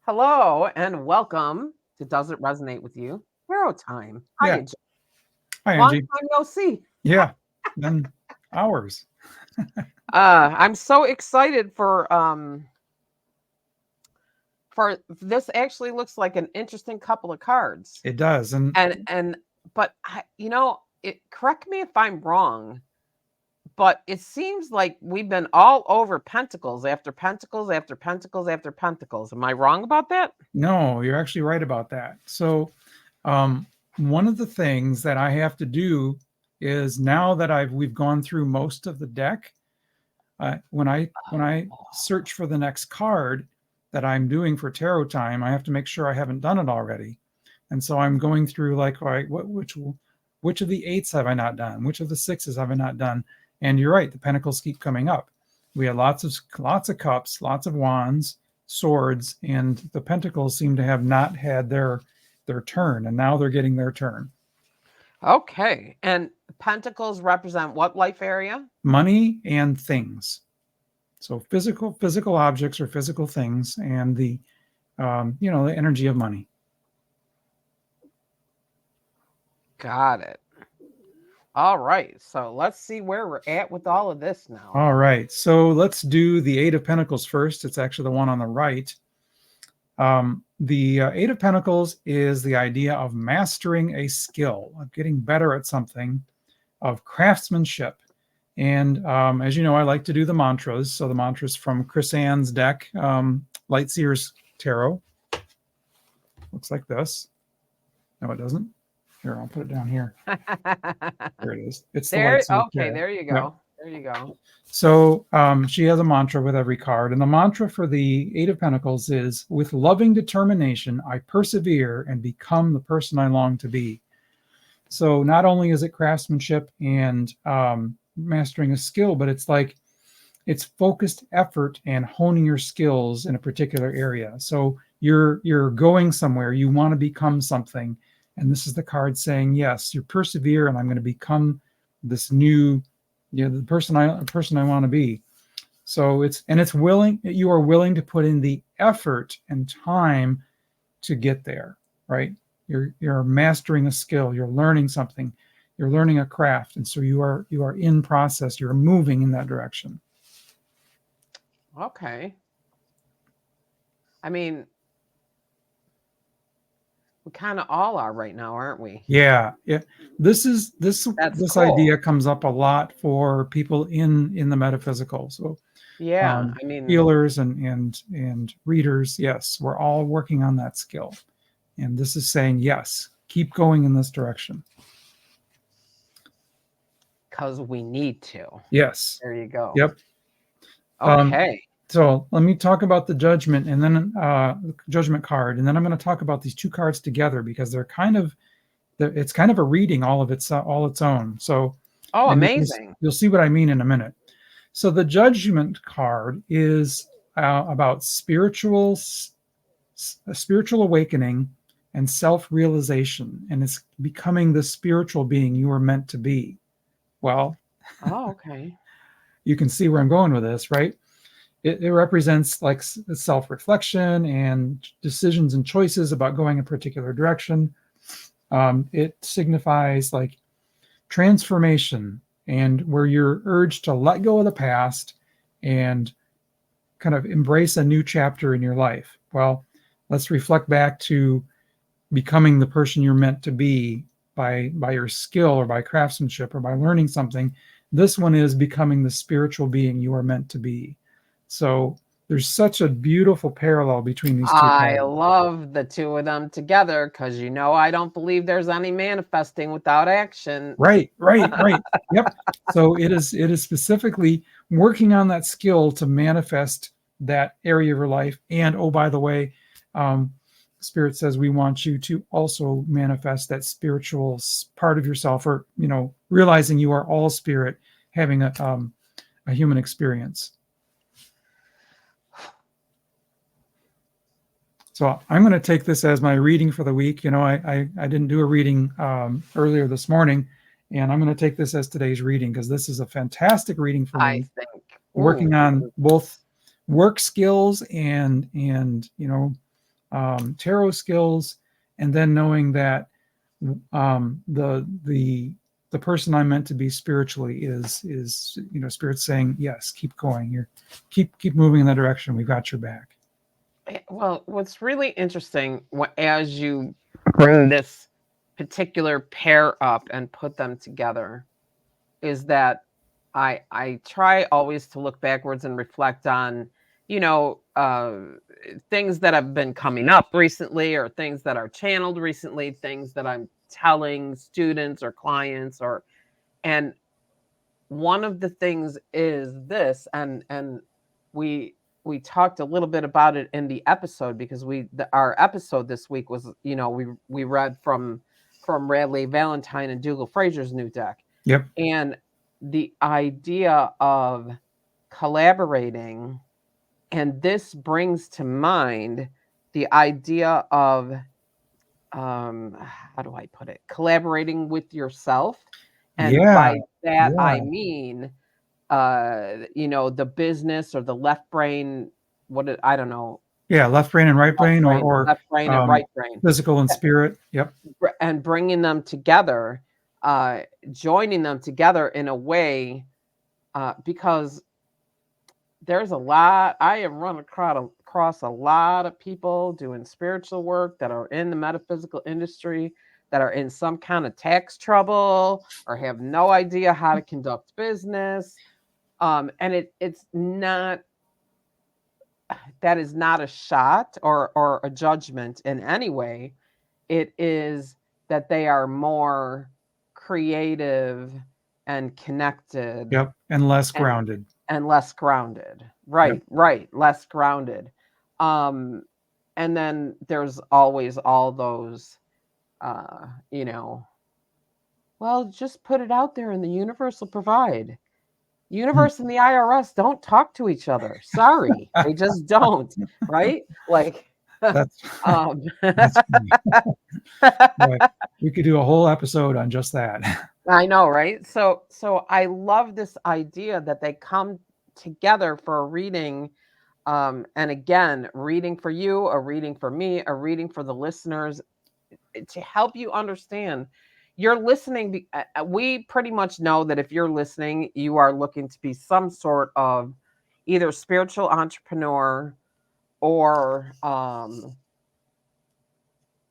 Hello and welcome to Does It Resonate with You? Hero Time. Yeah. Hiya, Jen. Hi, Long Angie. time no see. Yeah. Been hours. I'm so excited for this. Actually looks like an interesting couple of cards. It does. And And but correct me if I'm wrong, but it seems like we've been all over Pentacles after Pentacles after Pentacles after Pentacles. Am I wrong about that? no, you're actually right about that. So one of the things that I have to do is now that we've gone through most of the deck, when I search for the next card that I'm doing for tarot time, I have to make sure I haven't done it already. And so I'm going through like, all right, which of the eights have I not done? Which of the sixes have I not done? And you're right, the pentacles keep coming up. We had lots of cups, lots of wands, swords, and the pentacles seem to have not had their turn, and now they're getting their turn. Okay. And Pentacles represent what life area? Money and things. So physical objects or physical things, and the the energy of money. Got it. All right. So let's see where we're at with all of this now. All right. So let's do the Eight of Pentacles first. It's actually the one on the right. The Eight of Pentacles is the idea of mastering a skill, of getting better at something, of craftsmanship. And as you know, I like to do the mantras. So the mantras from Chris Ann's deck, Light Seers Tarot. Looks like this. No, it doesn't. Here, I'll put it down here. There it is. It's the Light Seers Okay, Tarot. there you go. Yep. There you go. So she has a mantra with every card. And the mantra for the Eight of Pentacles is, with loving determination, I persevere and become the person I long to be. So not only is it craftsmanship and mastering a skill, but it's focused effort and honing your skills in a particular area. So you're going somewhere, you want to become something. And this is the card saying, yes, you persevere and I'm going to become this new, the person I want to be. So you are willing to put in the effort and time to get there, right? You're mastering a skill, you're learning something, you're learning a craft, and so you are in process, you're moving in that direction. Okay. I mean, we kind of all are right now, aren't we? Yeah. This cool. idea comes up a lot for people in the metaphysical. So yeah, I mean, healers and readers, yes, we're all working on that skill. And this is saying, yes, keep going in this direction. because we need to. Yes. There you go. Yep. Okay. So let me talk about the judgment and then the judgment card, and then I'm going to talk about these two cards together because it's kind of a reading all its own. So amazing. You'll see what I mean in a minute. So the judgment card is about spiritual awakening and self-realization, and it's becoming the spiritual being you are meant to be. Well, okay. You can see where I'm going with this, right? It represents like self-reflection and decisions and choices about going a particular direction. It signifies like transformation and where you're urged to let go of the past and kind of embrace a new chapter in your life. Well, let's reflect back to becoming the person you're meant to be by your skill or by craftsmanship or by learning something. This one is becoming the spiritual being you are meant to be. So there's such a beautiful parallel between these two I cards. love the two of them together because I don't believe there's any manifesting without action. Right. Yep. So it is specifically working on that skill to manifest that area of your life. And oh, by the way, Spirit says we want you to also manifest that spiritual part of yourself, or realizing you are all spirit, having a human experience. So I'm going to take this as my reading for the week. I didn't do a reading earlier this morning, and I'm going to take this as today's reading because this is a fantastic reading for me. I think working on both work skills and tarot skills, and then knowing that the person I'm meant to be spiritually is spirit saying yes, keep going. You're keep moving in that direction. We've got your back. Well, what's really interesting as you bring this particular pair up and put them together is that I try always to look backwards and reflect on, you know, things that have been coming up recently or things that are channeled recently, things that I'm telling students or clients and one of the things is this and we we talked a little bit about it in the episode because our episode this week was, we read from Radley Valentine and Dougal Fraser's new deck. Yep. And the idea of collaborating, and this brings to mind the idea of how do I put it? Collaborating with yourself. And Yeah. by that Yeah. I mean the business or the left brain, I don't know, Yeah. Left brain and right brain, left brain and um, right brain, physical and spirit. Yep. and bringing them together, joining them together in a way, because there's a lot. I have run across a lot of people doing spiritual work that are in the metaphysical industry that are in some kind of tax trouble or have no idea how to conduct business. And it's not, that is not a shot or a judgment in any way. It is that they are more creative and connected Yep. And less and grounded. less grounded. Yep. Right, less grounded. Um, and then there's always all those, uh, you know, well, just put it out there and the universe will provide. Universe and the IRS don't talk to each other. Sorry, they just don't, right? Like, That's um, that's funny. Boy, we could do a whole episode on just that. I know, right? So I love this idea that they come together for a reading. And again, reading for you, a reading for me, a reading for the listeners, to help you understand. You're listening. We pretty much know that if you're listening, you are looking to be some sort of either spiritual entrepreneur or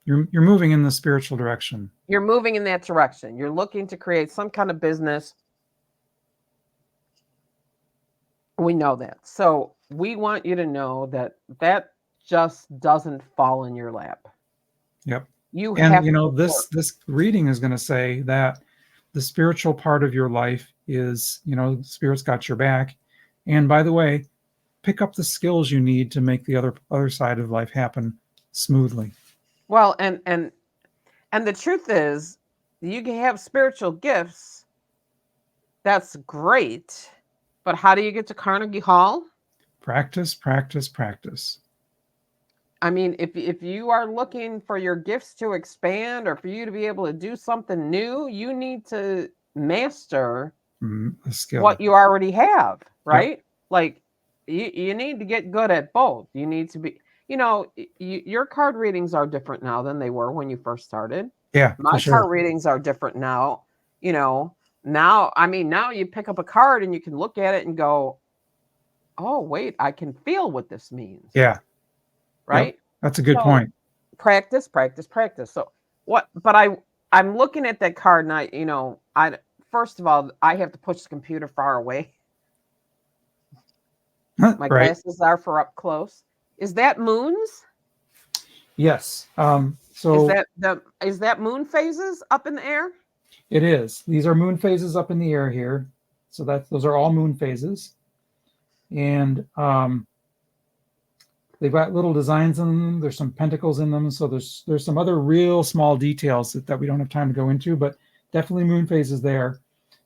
You're moving in the spiritual direction. you're moving in that direction. You're looking to create some kind of business. We know that. So we want you to know that that just doesn't fall in your lap. Yep. You And have to this reading is going to say that the spiritual part of your life is, spirit's got your back. And by the way, pick up the skills you need to make the other side of life happen smoothly. well, and the truth is, you can have spiritual gifts. That's great. But how do you get to Carnegie Hall? Practice, practice, practice. I mean, if you are looking for your gifts to expand or for you to be able to do something new, you need to master The skill. what you already have, right? Yep. Like you need to get good at both. You need to be, your card readings are different now than they were when you first started. Yeah, My for sure. card readings are different now. Now you pick up a card and you can look at it and go, oh, wait, I can feel what this means. Yeah. Right. Yep. That's a good So, point. practice, practice, practice. So but I'm looking at that card and I first of all, I have to push the computer far away. My Right. glasses are for up close. Is that moons? Yes. Is that moon phases up in the air? It is. These are moon phases up in the air here. So those are all moon phases. And they've got little designs in them. There's some pentacles in them. So there's some other real small details that we don't have time to go into, but definitely moon phases there.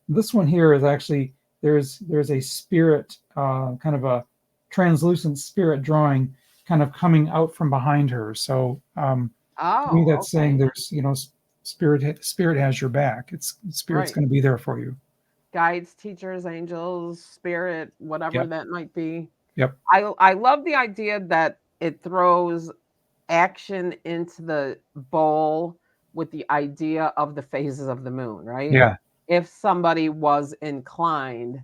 This one here is actually, there's a spirit, kind of a translucent spirit drawing kind of coming out from behind her. So to me, that's saying there's, spirit has your back. Spirit's going to be there for you. Guides, teachers, angels, spirit, whatever that might be. Yep. I love the idea that it throws action into the bowl with the idea of the phases of the moon, right? Yeah. If somebody was inclined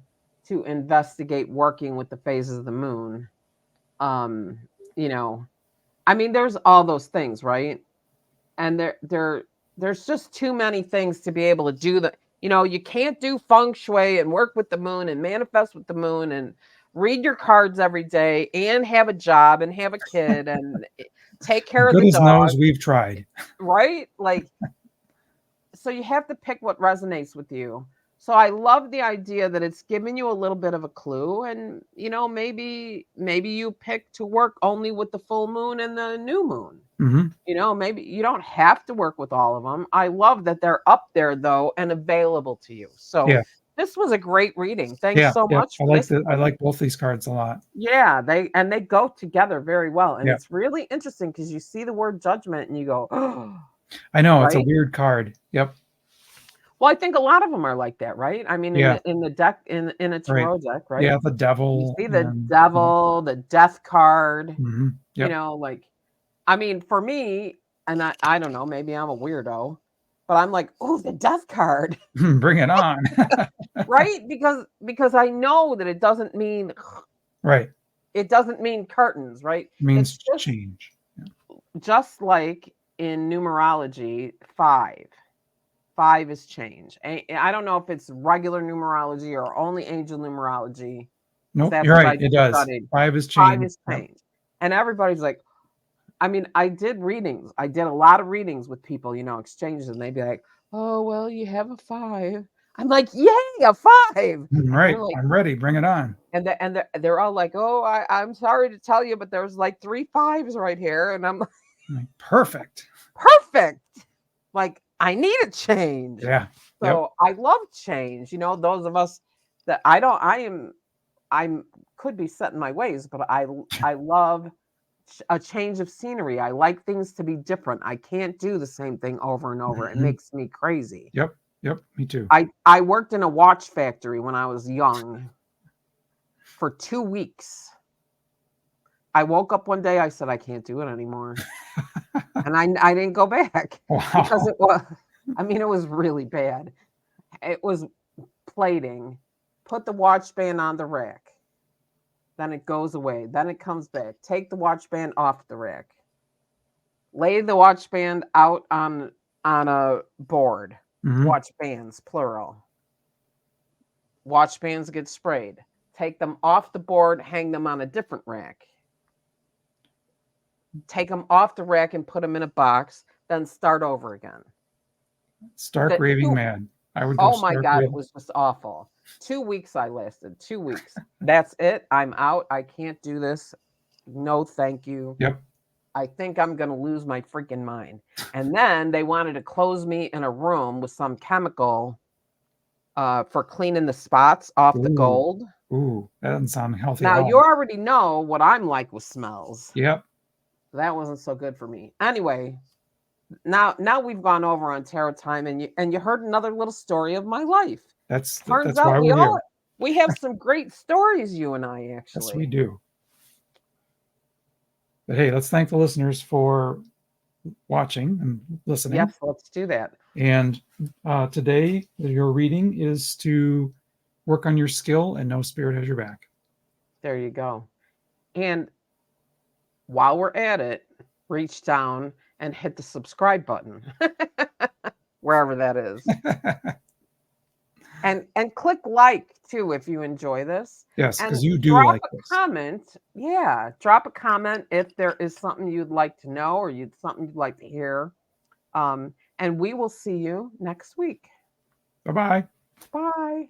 to investigate working with the phases of the moon, um, you know, I mean, there's all those things, right? And there's just too many things to be able to do the, you can't do feng shui and work with the moon and manifest with the moon and read your cards every day and have a job and have a kid and take care of the Goodness dog, knows we've tried. right? Like, so you have to pick what resonates with you. So I love the idea that it's giving you a little bit of a clue, and maybe you pick to work only with the full moon and the new moon. Hmm. Maybe you don't have to work with all of them. I love that they're up there though and available to you. So Yeah. this was a great reading. Thanks Yeah. so Yep. much for this, I Kim. like both these cards a lot. Yeah, they go together very well, and Yeah. it's really interesting because you see the word judgment and you go, oh, I know it's a right. weird card. Yep. Well, I think a lot of them are like that, right? I mean, in Yeah. the deck, in a Right. tarot deck, right? Yeah. The You devil see the and yep. devil, the death card, Yep. like, I mean, for me, and I don't know, maybe I'm a weirdo, but I'm like, oh, the death card, Bring it on. right? Because I know that Right. it doesn't mean curtains, right? Means It's change. Yeah. just like in numerology, five. Five is change. I don't know if it's regular numerology or only angel numerology, because Nope. that's You're what right. I It does. studied. 5 is Five change. is Yep. change. And everybody's like, I mean, I did readings. I did a lot of readings with people, exchanges, and they'd be like, oh, well, you have a five. I'm like, yay, a five. And they're Right. like, I'm ready. Bring it on. they're all like, oh, I'm sorry to tell you, but there's like three fives right here. And I'm like, Like, perfect. perfect. Like, I need a change. Yeah. Yep. So I love change. Those of us that I'm could be set in my ways, but I love a change of scenery. I like things to be different. I can't do the same thing over and over. It Mhm. makes me crazy. Yep. Yep. Me too. I worked in a watch factory when I was young for 2 weeks. I woke up one day, I said, I can't do it anymore. And I didn't go back because Wow. it was really bad. It was plating, put the watch band on the rack, then it goes away, then it comes back, take the watch band off the rack, lay the watch band out on a board, Mhm. watch bands plural. Watch bands get sprayed. Take them off the board, hang them on a different rack. Take them off the rack and put them in a box, then start over again. Stark The raving two, mad. I would go oh my stark God, it raving. was just awful. 2 weeks I lasted. 2 weeks. That's it. I'm out. I can't do this. No, thank you. Yep. I think I'm going to lose my freaking mind. And then they wanted to close me in a room with some chemical for cleaning the spots off the Ooh. gold. Ooh. That doesn't sound healthy at Now, you all. already know what I'm like with smells. Yep. That wasn't so good for me. Anyway, now we've gone over on tarot time, and you heard another little story of my life. Turns That's out why we're here. we have some great stories, you and I, Yes, we actually. do. But hey, let's thank the listeners for watching and listening. Yes, let's do that. And today, your reading is to work on your skill and know spirit has your back. There you go. And while we're at it, reach down and hit the subscribe button, wherever that is. And click like too if you enjoy this. Yes, And because you do drop like a this. comment. Yeah, drop a comment if there is something you'd like to know or something you'd like to hear. And we will see you next week. Bye bye. Bye.